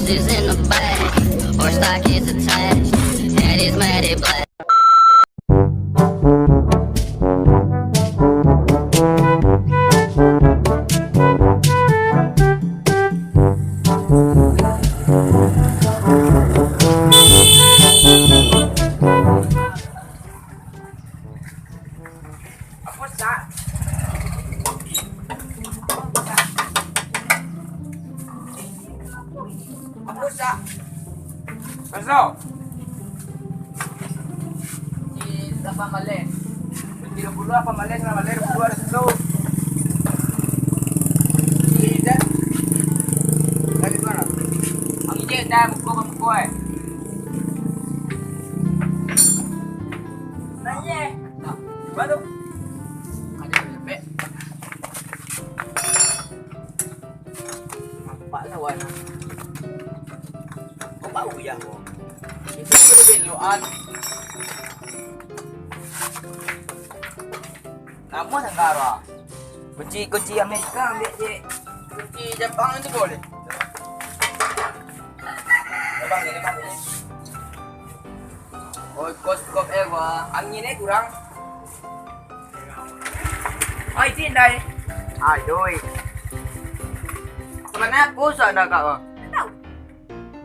is in the bag. Horse stock is attached. Head is matted black. Pasok! Isa pa mali. Hindi puluha pa mali na mali. Puluha na sa so. Ida. Lagi ko na. Ang ije, dahil mukho eh. Nanya. Baru. Ada lebih. Apa lawan? Kau bau ya kau. Itu lebih luan. Kamu Tenggara. Kunci Amerika ambil je. Kunci Jepang itu boleh. Jepang ini. Oh, kos anginnya kurang. Oi, Cindai. Aduh. Mana pusat dah kak? Tahu.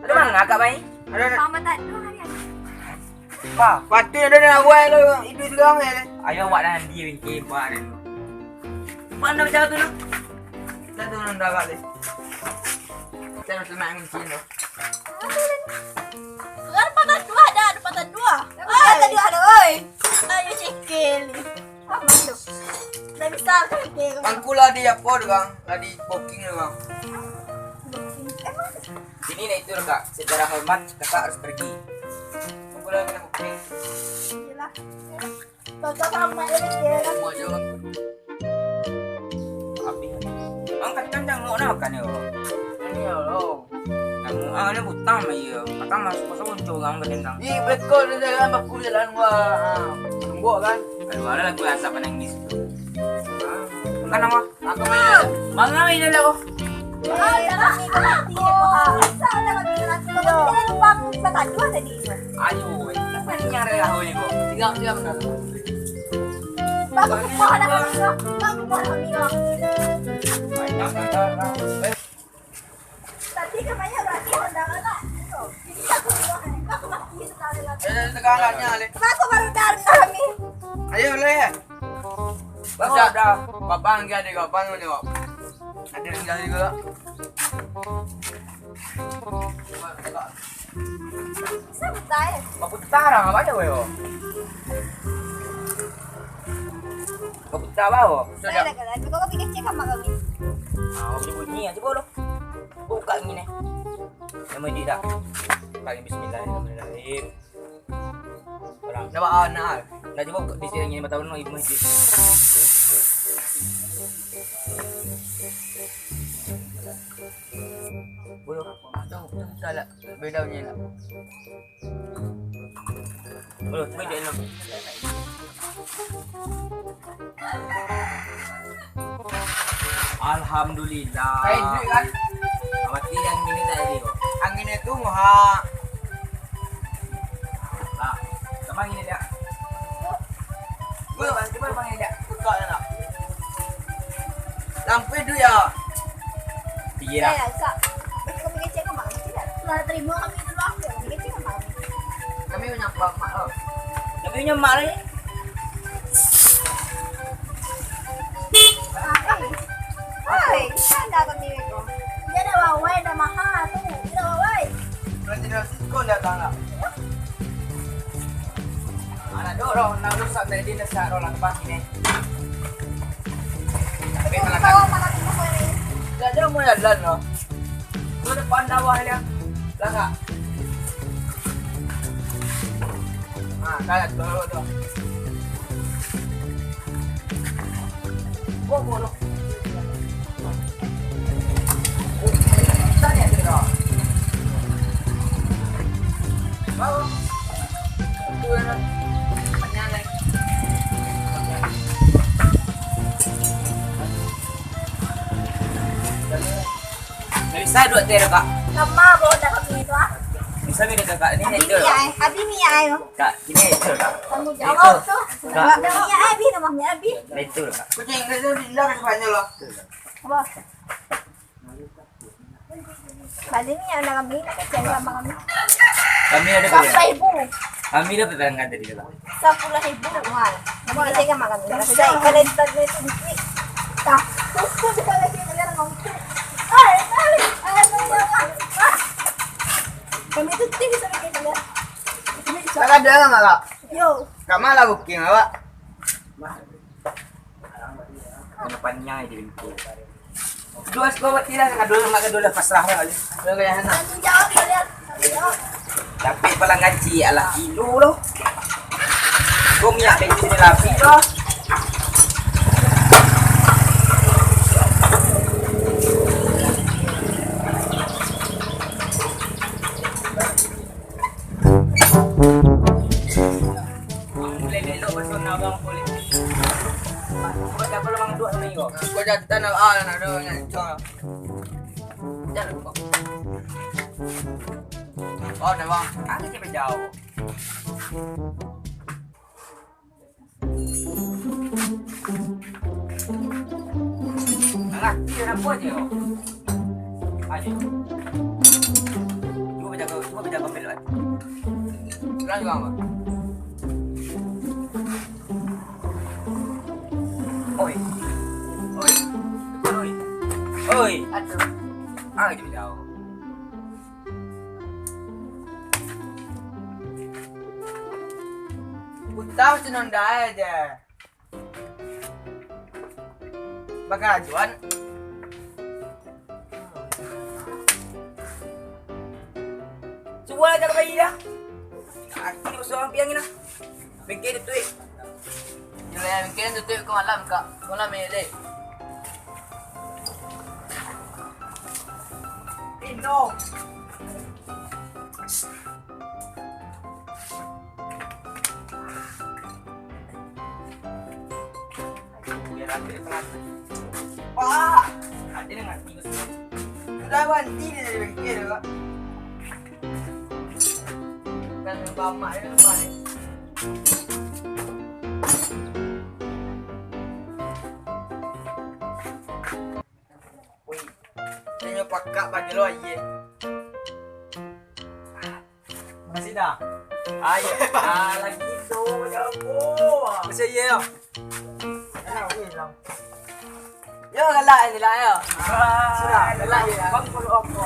Ada mana kak mai? Ada. Mama tak dua hari ada. Pa, patu ada nak buat lo itu sekarang ya. Ayo buat dan dia winki buat ni. Mana macam tu nak? Satu nak dah kak ni. Saya nak main winki tu. Ada patah dua ada patah dua. Tadi ada oi. Ayo cekil. Apa tu? Dah bisa kan dia. Angkulah dia apa tu bang? Lagi booking tu bang. Ini nih itu kak. Secara hormat kakak harus pergi. Angkulah kita booking. Iyalah. Baca sama dia kan. Mau aja bang. Api. Bang kacang jangan nak kan yo. Ini lo. Kamu ada butang aja. Kata masuk muncul orang berdendang. Ih betul dia jalan baku jalan wah. Tunggu kan. Kalau ada lagu asap menangis. Kan nama? Aku main. Mangai dia lo. Ay, marami ko na tiye ko ha. Saan naman yun natin? Kung lupa mo patah dua tadi. Ayo, apa yang rela ni ko? Tiga benar. Bago kumuha na kami no? Bago kumuha na kami no? Banyak. Tadi kamanya berarti Honda ka na. Hindi ka kumuha na. Bago makikita na nila. Tegangannya ale. Bago baru dari kami. Ayo le. Baca dah. Papang dia ada kapan ni kok. Ada yang jadi juga. Bisa tayo. Maputar ang apa weh? Maputar ba? Saya na kala. Bago ka pinag-check ang mga kami. Ah, bunyi aja bolo. Buka ini. Nama dia dah. Bagi bismillahirrahmanirrahim. Orang nama anak. Dah coba di sini 5 tahun ibu masjid. Boleh macam salah beda punya lah. Boleh beda lah. Alhamdulillah. Baik kan? Mati yang ini tadi. Angin itu moha. Nah, sama ini dia. Gue pasti bang ini dia. Buka nak. Lampu itu ya. Tiga. Saya sa. Bago ka pinag-check ang mga kami. Wala terima kami dulu ako. Pinag-check ang mga kami. Kami punya mak. Kami punya mak ni. Ay, handa kami ko. Hindi na waway na maha. Hindi na waway. Nanti dah kau dah tak nak. Anak dorong nak rusak dari dia nak rolang pas ini. Tapi Kung kalau ikaw ang malaki mo ko rin. dah dia mau jalan loh. Tu depan bawah dia. Langak. Ah, kalah tu. Boleh. Tanya dia. Bawa. Tu nak. Panjang. Dari saya 2 tera kak. Nama bawa dah kami itu ah. Bisa beda kakak ini Abi itu. Mia, Abi Mia ayo. Kak, ini itu kak. Tanggung jawab tuh. Abi Mia Abi namanya Abi. Itu kak. Kucing itu dindak banyak loh. Apa? Balik Mia udah kami, kecil sama kami. Kami ada Sampai berapa? ibu. Kami ada tetangga tadi kak. 10.000 mahal. Mau kita kan makan. Saya kalian tadi itu di. Tah, terus kita lagi kalian ngomong. Ay, kami itu tinggi sama kita ya. Kakak ada nggak kak? Yo, Kak malah booking awak. Harapannya itu itu. Dua sekolah tidak kakak dulu mak dulu pasrah kali. Dulu kayak anak. tanggung jawab kalian. Tanggung jawab. Tapi palang gaji ala kilo loh. Kau minyak bensin rapi loh. Mulai dulu pasal nak bang boleh. Kau dah perlu bang dua ni kau. Kau dah tanah nak dua ni. Jangan lupa. Oh, dah bang. Aku cepat jauh. Anak, dia nak buat je. Ayo. Cuba baca komen lah. Sekarang juga apa? Oi. Oi. Oi. Oi. Aduh. Ah, dia jauh. Tahu senang dah aja. Bagajuan. Cuba aja ke bayi dah. Ini usaha piang ini. Bikin itu. Jangan bikin itu ke malam kak. Malam ini. Pino. Wah, ada dengan tiga sudah banti dari bengkel kak. Dan bamak dia mana? Wih, ini pakak bagi lo aje. Masih dah. Ayo, lagi tu ya boh. Masih ya. Yo galak ni lah yo. Sudah, galak ni lah. Bang follow up ko.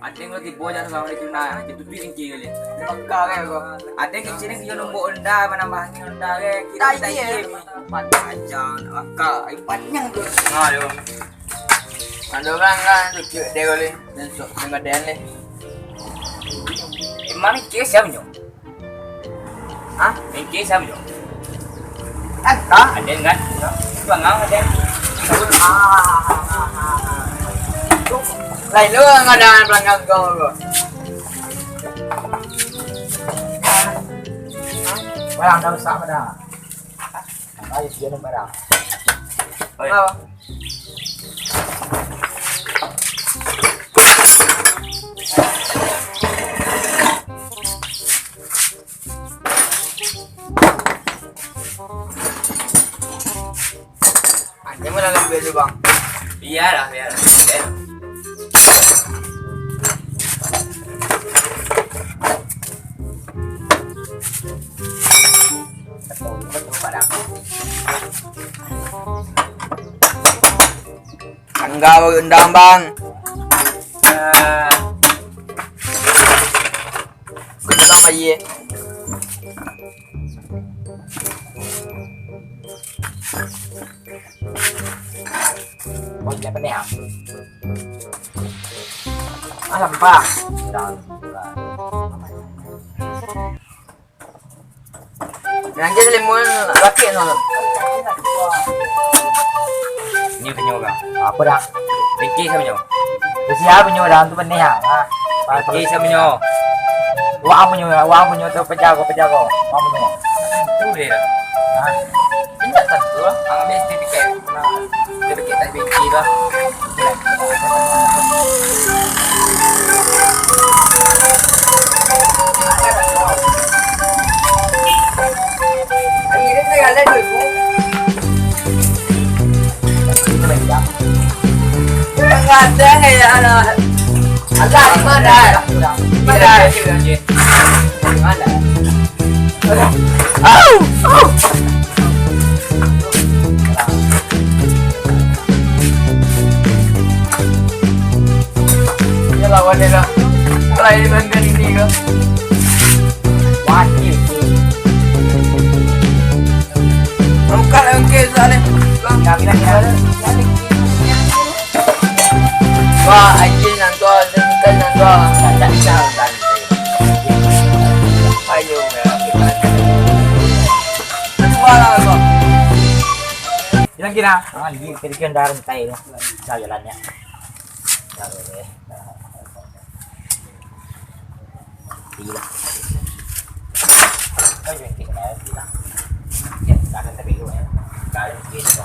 Ada yang lagi buat jangan sama itu na, itu piring kiri. Pagka ke ko. Ada yang sini kita nombor onda, menambahkan onda ke. Kita iya. Panjang, akak, ay panjang tu. Ayo. Ando kan tu dia kali. Dan sok dengan dia ni. Mami ke siapa nyo? Ah, ke siapa nyo? Ada kan? Bang ada. Lain lu enggak ada belakang kau lu. Barang dah usah pada. Ayo dia nak barang. Apa? Dia mana lebih tu bang? Biarlah. Enggak undang bang. Kita nama ye. Boleh apa ni ah? Alam pak. Nanti lemon rakit no. Ni punya orang. Apa dah? Riki sama nyo. Siapa punya orang tu benih ah. Riki sama nyo. Wang punya tu pejago. Wang punya. Tu dia. Tidak tentu lah. Ang best tipikai. Tipikai tak benci lah. Akhirnya saya ada dulu. Itu benda. Enggak ada kayak ada. Ada mana? Mana? Mana? Ya lawan dia lah. Kalau ini bangga ini ke? Wajib. Bukan engke soalnya. Kami nak kira. Wah, anjing nanti demikian nanti tak jalan. Ayo ya kita. Suara kok. Bilang kira. Lagi kira darah tai lah. Jalannya. Gila. Kau jangan kira. Ya, tak ada tapi lu ya. Kau gitu.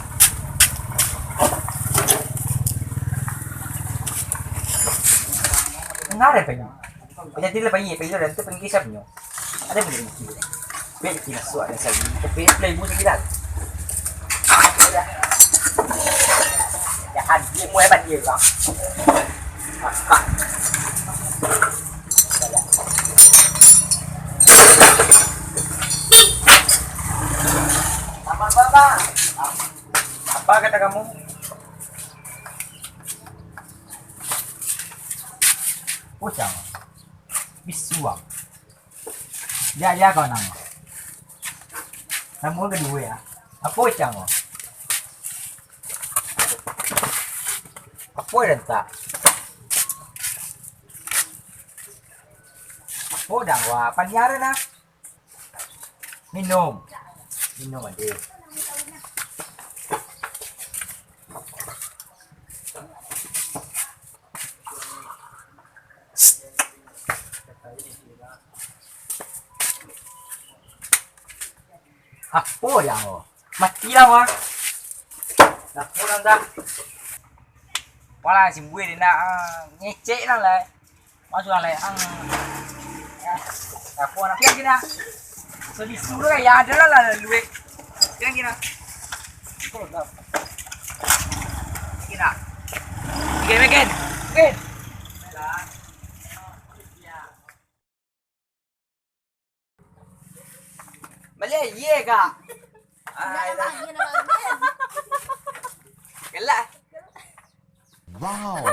Ngare penyo. Jadi lah penyo, penyo dan tu pengkisap nyo. Ada begini kiri. Baik kira suara saya. Tapi play musik kita. Ya kan dia mulai banjir kan. Apa kata kamu? Pucang. Bisuang. Ya kau nama. Nama kedua ya. Apa pucang? Apa dan tak? Apa dah wah panjara na. Minum aja. Apa yang mati lah wah. Dah pulang dah. Wala si buih dia nak ngecek lah lah. Masuk lah ang. Apa nak piang kena? So disuruh ya ada lah duit. Piang kena. Kena. Again. Malay ye ka. Gelak. Wow.